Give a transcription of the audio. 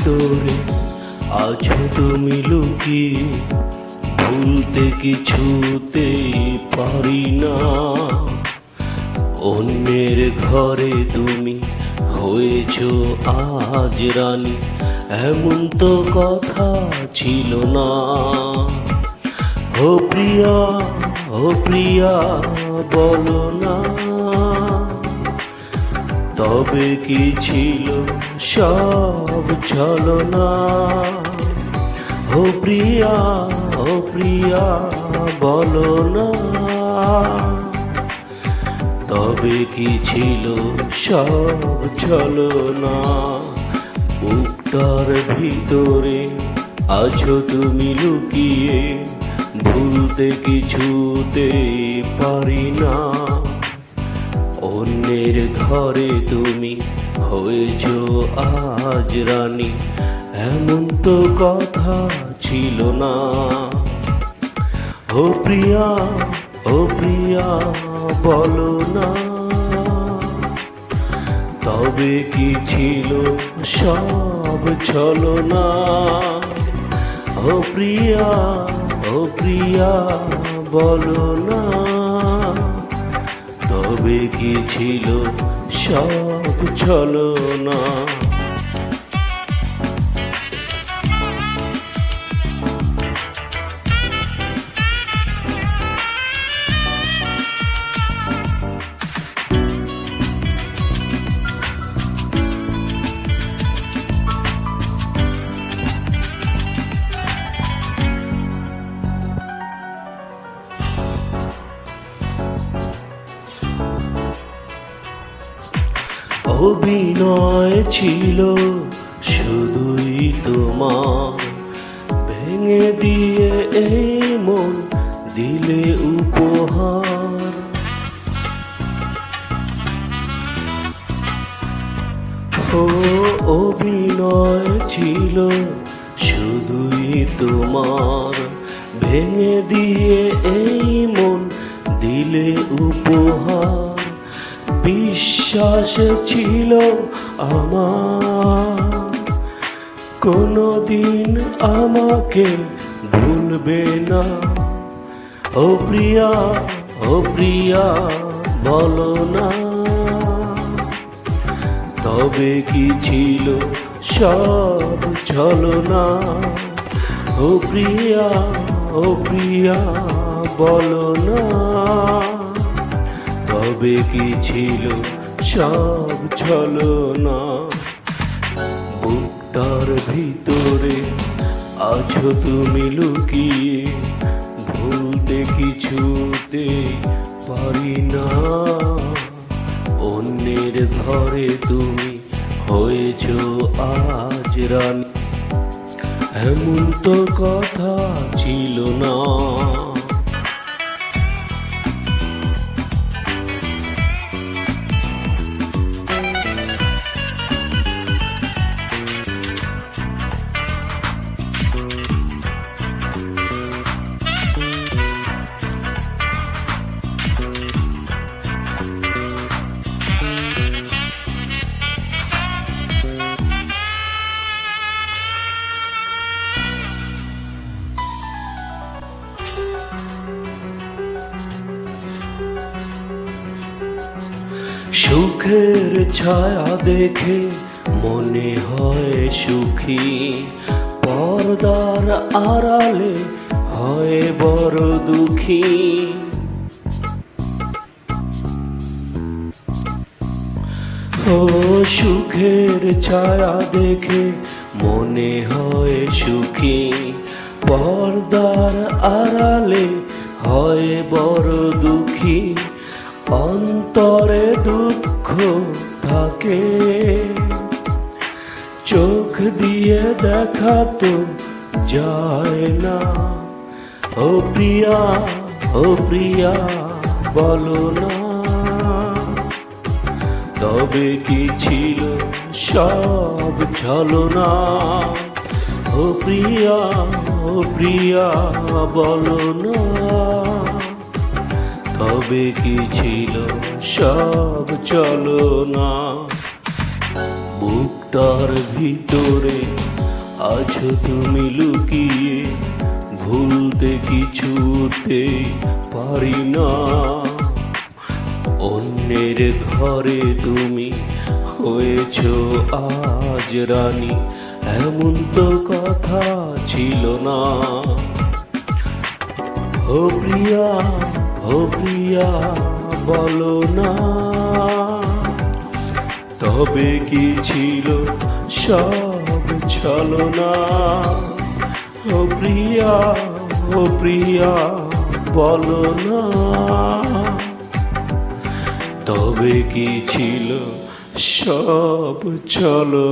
ভিতরে আছো তুমি লুকিয়ে, ভুলতে কিছুতেই পারি না। অন্যের ঘরে তুমি হয়েছো আজ রানী, এমন তো কথা ছিল না। ও প্রিয়া, ও প্রিয়া বলো না, তবে কি ছিল সব ছলনা? ও প্রিয়া, ও প্রিয়া বলো না, তবে কি ছিল সব ছলনা? বুকটার ভিতরে আছো তুমি লুকিয়ে, ভুলতে কিছুতে পারি না। অন্যের ঘরে তুমি হয়েছো আজ রানী, এমন তো কথা ছিল না। ও প্রিয়া, ও প্রিয়া বলো না, তবে কি ছিল সব ছলনা? ও প্রিয়া, ও প্রিয়া বলো না, তবে কি ছিল সব ছলনা? অভিনয় ছিল শুধুই তোমার, ভেঙে দিয়ে এই মন দিলে উপহার। ও অভিনয় ছিল শুধুই তোমার, ভেঙে দিয়ে এই মন দিলে উপহার। বিশ্বাস ছিল আমার কোনদিন আমাকে ভুলবে না। ও প্রিয়া, ও প্রিয়া বলো না, তবে কি ছিল সব ছলনা? ও প্রিয়া, ও প্রিয়া বলো না, তবে কি ছিল সব ছলনা? বুকটার ভিতরে আছো তুমি লুকিয়ে, ভুলতে কিছুতে পারি না। অন্যের ঘরে তুমি হয়েছো আজ রানী, এমন তো কথা ছিল না। সুখের ছায়া দেখে মনে হয় সুখী, পর্দার আড়ালে হয় বড় দুঃখী। ও সুখের ছায়া দেখে মনে হয় সুখী, পর্দার আড়ালে হয় বড় দুঃখী। অন্তরে দুঃখ থাকে, চোখ দিয়ে দেখা তো যায় না। ও প্রিয়া, ও প্রিয়া বলো না, তবে কি ছিল সব ছলনা? ও প্রিয়া, ও প্রিয়া বলো না, তবে কি ছিল সব ছলনা? বুকটার ভিতরে আছো তুমি লুকিয়ে, ভুলতে কিছুতে পারি না। অন্যের ঘরে তুমি হয়েছো আজ রানী, এমন তো কথা ছিল না। ও প্রিয়া, ও প্রিয়া বলো না, তবে কি ছিল সব ছলনা? ও প্রিয়া, ও প্রিয়া বলো না, তবে কি ছিল সব ছলনা?